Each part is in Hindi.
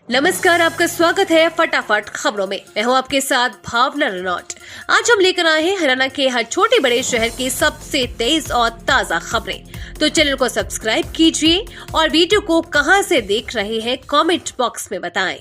नमस्कार, आपका स्वागत है फटाफट खबरों में। मैं हूं आपके साथ भावना रनौट। आज हम लेकर आए हैं हरियाणा के हर छोटे बड़े शहर की सबसे तेज और ताजा खबरें। तो चैनल को सब्सक्राइब कीजिए और वीडियो को कहां से देख रहे हैं कमेंट बॉक्स में बताएं।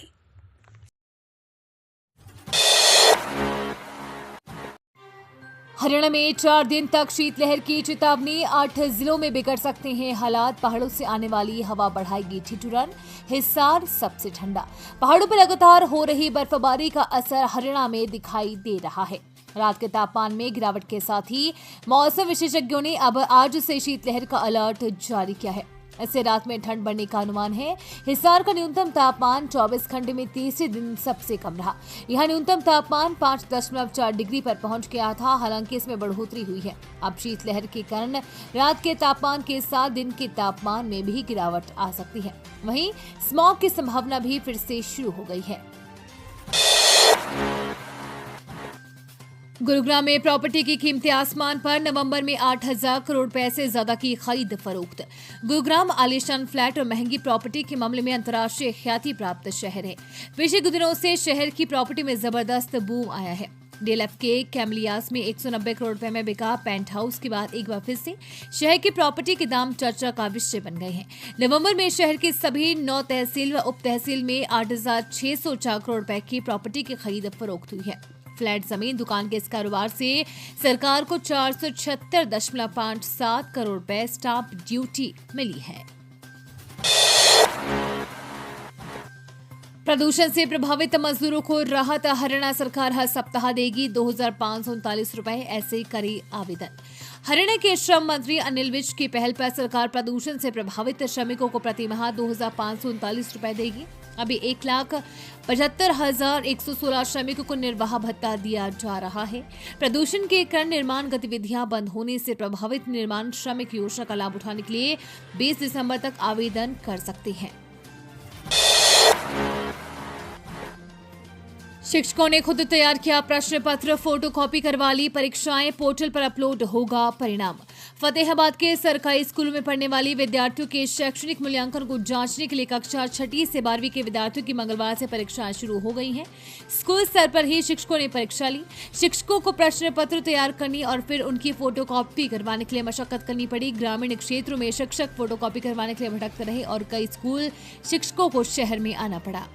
हरियाणा में 4 दिन तक शीतलहर की चेतावनी। 8 जिलों में बिगड़ सकते हैं हालात। पहाड़ों से आने वाली हवा बढ़ाएगी ठिठुरन। हिसार सबसे ठंडा। पहाड़ों पर लगातार हो रही बर्फबारी का असर हरियाणा में दिखाई दे रहा है। रात के तापमान में गिरावट के साथ ही मौसम विशेषज्ञों ने अब आज से शीतलहर का अलर्ट जारी किया है। इससे रात में ठंड बढ़ने का अनुमान है। हिसार का न्यूनतम तापमान 24 घंटे में तीसरे दिन सबसे कम रहा। यहां न्यूनतम तापमान 5.4 डिग्री पर पहुंच गया था। हालांकि इसमें बढ़ोतरी हुई है। अब शीतलहर के कारण रात के तापमान के साथ दिन के तापमान में भी गिरावट आ सकती है। वहीं स्मॉग की संभावना भी फिर से शुरू हो गई है। गुरुग्राम में प्रॉपर्टी की कीमतें आसमान पर। नवंबर में 8,000 करोड़ रुपए से ज्यादा की खरीद फरोख्त। गुरुग्राम आलीशान फ्लैट और महंगी प्रॉपर्टी के मामले में अंतर्राष्ट्रीय ख्याति प्राप्त शहर है। पिछले कुछ दिनों से शहर की प्रॉपर्टी में जबरदस्त बूम आया है। डीएलएफ के कैमलियास में 190 करोड़ रुपए में बिका पेंट हाउस के बाद एक बार फिर से शहर की प्रॉपर्टी के दाम चर्चा का विषय बन गए हैं। नवंबर में शहर की सभी 9 तहसील व उप तहसील में 8,604 करोड़ रुपए की प्रॉपर्टी की खरीद फरोख्त हुई है। फ्लैट जमीन दुकान के इस कारोबार से सरकार को 476.57 करोड़ रुपए स्टाम्प ड्यूटी मिली है। प्रदूषण से प्रभावित मजदूरों को राहत। हरियाणा सरकार हर सप्ताह देगी 2,539 रुपए। ऐसे करे आवेदन। हरियाणा के श्रम मंत्री अनिल विज की पहल पर सरकार प्रदूषण से प्रभावित श्रमिकों को प्रति माह 2,539 रुपए देगी। अभी 1,75,116 श्रमिकों को निर्वाह भत्ता दिया जा रहा है। प्रदूषण के कारण निर्माण गतिविधियां बंद होने से प्रभावित निर्माण श्रमिक योजना का लाभ उठाने के लिए 20 दिसंबर तक आवेदन कर सकते हैं। शिक्षकों ने खुद तैयार किया प्रश्न पत्र, फोटोकॉपी करवा ली। परीक्षाएं पोर्टल पर अपलोड होगा परिणाम। फतेहाबाद के सरकारी स्कूलों में पढ़ने वाली विद्यार्थियों के शैक्षणिक मूल्यांकन को जांचने के लिए कक्षा 6ठी से 12वीं के विद्यार्थियों की मंगलवार से परीक्षाएं शुरू हो गई हैं। स्कूल स्तर पर ही शिक्षकों ने परीक्षा ली। शिक्षकों को प्रश्न पत्र तैयार करनी और फिर उनकी फोटोकॉपी करवाने के लिए मशक्कत करनी पड़ी। ग्रामीण क्षेत्रों में शिक्षक फोटोकॉपी करवाने के लिए भटकते रहे और कई स्कूल शिक्षकों को शहर में आना पड़ा।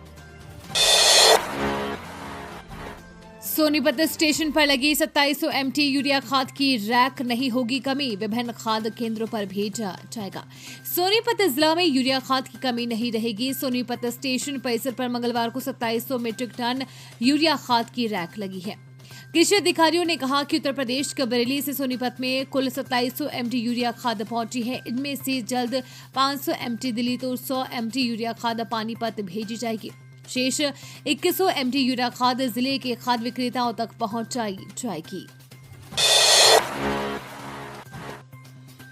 सोनीपत स्टेशन पर लगी 2700 MT यूरिया खाद की रैक नहीं होगी कमी। विभिन्न खाद केंद्रों पर भेजा जाएगा। सोनीपत जिला में यूरिया खाद की कमी नहीं रहेगी। सोनीपत स्टेशन परिसर पर मंगलवार को 2700 मीट्रिक टन यूरिया खाद की रैक लगी है। कृषि अधिकारियों ने कहा कि उत्तर प्रदेश के बरेली से सोनीपत में कुल 2700 MT यूरिया खाद पहुंची है। इनमें से जल्द 500 MT दिल्ली तो 100 MT यूरिया खाद पानीपत भेजी जाएगी। शेष 2100 MT यूरिया खाद जिले के खाद विक्रेताओं तक पहुंचाई जाएगी।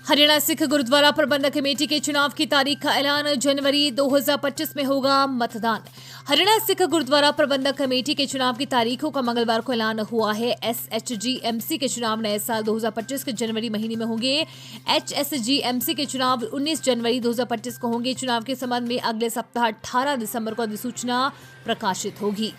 हरियाणा सिख गुरुद्वारा प्रबंधक कमेटी के चुनाव की तारीख का ऐलान। जनवरी 2025 में होगा मतदान। हरियाणा सिख गुरुद्वारा प्रबंधक कमेटी के चुनाव की तारीखों का मंगलवार को ऐलान हुआ है। SHGMC के चुनाव नए साल 2025 के जनवरी महीने में होंगे। HSGMC के चुनाव 19 जनवरी 2025 को होंगे। चुनाव के संबंध में अगले सप्ताह 18 दिसंबर को अधिसूचना प्रकाशित होगी।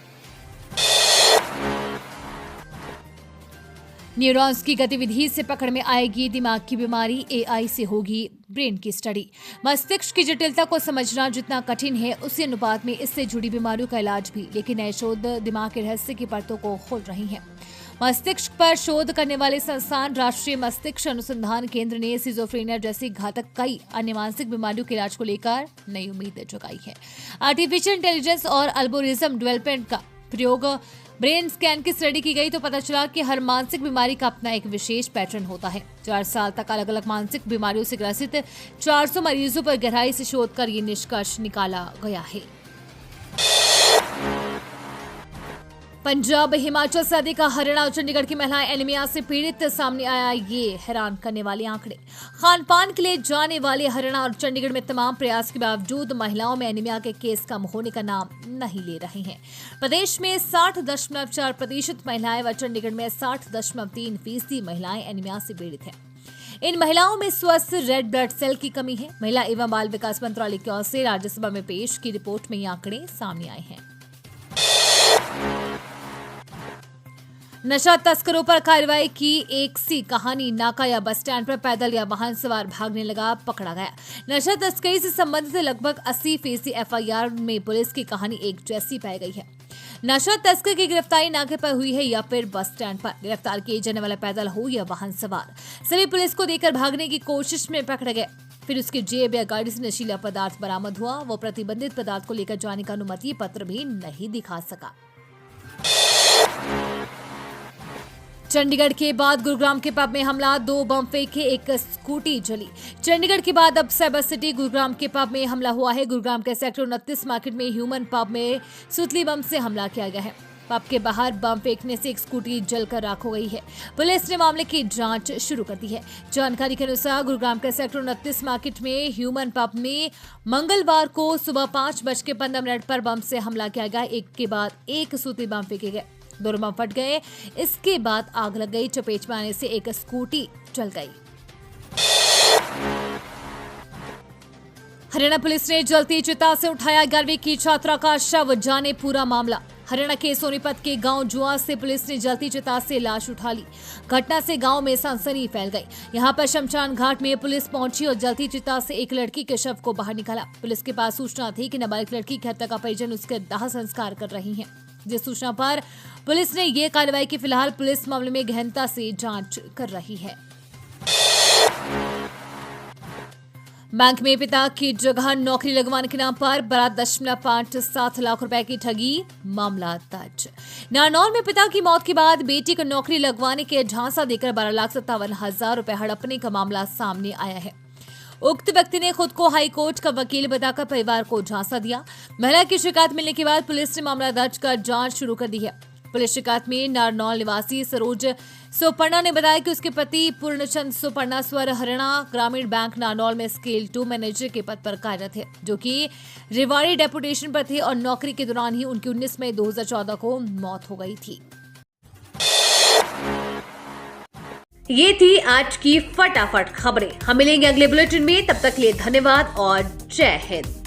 न्यूरॉन्स की गतिविधि से पकड़ में आएगी दिमाग की बीमारी। AI से होगी ब्रेन की स्टडी। मस्तिष्क की जटिलता को समझना जितना कठिन है उसी अनुपात में इससे जुड़ी बीमारियों का इलाज भी। लेकिन नए शोध दिमाग के रहस्य की परतों को खोल रही हैं। मस्तिष्क पर शोध करने वाले संस्थान राष्ट्रीय मस्तिष्क अनुसंधान केंद्र ने सिजोफ्रेनिया जैसी घातक कई अन्य मानसिक बीमारियों के इलाज को लेकर नई उम्मीद जगाई है। आर्टिफिशियल इंटेलिजेंस और एल्गोरिथम डेवलपमेंट का प्रयोग ब्रेन स्कैन की स्टडी की गई तो पता चला कि हर मानसिक बीमारी का अपना एक विशेष पैटर्न होता है। 4 साल तक अलग अलग मानसिक बीमारियों से ग्रसित 400 मरीजों पर गहराई से शोध कर ये निष्कर्ष निकाला गया है। पंजाब हिमाचल से अधिक हरियाणा और चंडीगढ़ की महिलाएं एनीमिया से पीड़ित। सामने आया ये हैरान करने वाले आंकड़े। खान पान के लिए जाने वाले हरियाणा और चंडीगढ़ में तमाम प्रयास के बावजूद महिलाओं में एनीमिया के केस कम होने का नाम नहीं ले रहे हैं। प्रदेश में 60.4% महिलाएं व चंडीगढ़ में 60.3% महिलाएं एनीमिया से पीड़ित हैं। इन महिलाओं में स्वस्थ रेड ब्लड सेल की कमी है। महिला एवं बाल विकास मंत्रालय की ओर से राज्यसभा में पेश की रिपोर्ट में ये आंकड़े सामने आए हैं। नशा तस्करों पर कार्रवाई की एक सी कहानी। नाका या बस स्टैंड पर पैदल या वाहन सवार भागने लगा, पकड़ा गया। नशा तस्करी से संबंधित लगभग 80% एफआईआर में पुलिस की कहानी एक जैसी पाई गई है। नशा तस्कर की गिरफ्तारी नाके पर हुई है या फिर बस स्टैंड पर। गिरफ्तार किए जाने वाला पैदल हो या वाहन सवार, सभी पुलिस को देकर भागने की कोशिश में पकड़े गए। फिर उसकी जेब या गाड़ी से नशीला पदार्थ बरामद हुआ। वो प्रतिबंधित पदार्थ को लेकर जाने का अनुमति पत्र भी नहीं दिखा सका। चंडीगढ़ के बाद गुरुग्राम के पब में हमला, 2 बम फेंके, एक स्कूटी जली। चंडीगढ़ के बाद अब साइबर सिटी गुरुग्राम के पब में हमला हुआ है। गुरुग्राम के सेक्टर 29 मार्केट में ह्यूमन पब में सुतली बम से हमला किया गया है। पब के बाहर बम फेंकने से एक स्कूटी जलकर राख हो गई है। पुलिस ने मामले की जांच शुरू कर दी है। जानकारी के अनुसार गुरुग्राम के सेक्टर 29 मार्केट में ह्यूमन पब में मंगलवार को सुबह 5:15 पर बम से हमला किया गया। एक के बाद एक सुतली बम फेंके गए। 2 बम फट गए, इसके बाद आग लग गई। चपेट में आने से एक स्कूटी जल गई। हरियाणा पुलिस ने जलती चिता से उठाया 11वीं की छात्रा का शव, जाने पूरा मामला। हरियाणा के सोनीपत के गांव जुआ से पुलिस ने जलती चिता से लाश उठा ली। घटना से गांव में सनसनी फैल गई। यहां पर शमशान घाट में पुलिस पहुंची और जलती चिता से एक लड़की के शव को बाहर निकाला। पुलिस के पास सूचना थी कि नाबालिग लड़की की हत्या का परिजन उसके दाह संस्कार कर रही हैं। जिस सूचना पर पुलिस ने ये कार्रवाई की। फिलहाल पुलिस मामले में गहनता से जांच कर रही है। बैंक में पिता की जगह नौकरी लगवाने के नाम पर 12.57 लाख रुपए की ठगी, मामला दर्ज। नारनौल में पिता की मौत के बाद बेटी को नौकरी लगवाने के झांसा देकर 12,57,000 रुपए हड़पने का मामला सामने आया है। उक्त व्यक्ति ने खुद को हाई कोर्ट का वकील बताकर परिवार को झांसा दिया। महिला की शिकायत मिलने के बाद पुलिस ने मामला दर्ज कर जांच शुरू कर दी है। पुलिस शिकायत में नारनौल निवासी सरोज सोपर्णा ने बताया कि उसके पति पूर्णचंद सोपर्णा स्वर हरियाणा ग्रामीण बैंक नारनौल में स्केल 2 मैनेजर के पद पर कार्यरत थे, जो कि रेवाड़ी डेपुटेशन पर थे और नौकरी के दौरान ही उनकी 19 मई 2014 को मौत हो गई थी। ये थी आज की फटाफट खबरें। हम मिलेंगे अगले बुलेटिन में, तब तक के लिए धन्यवाद और जय हिंद।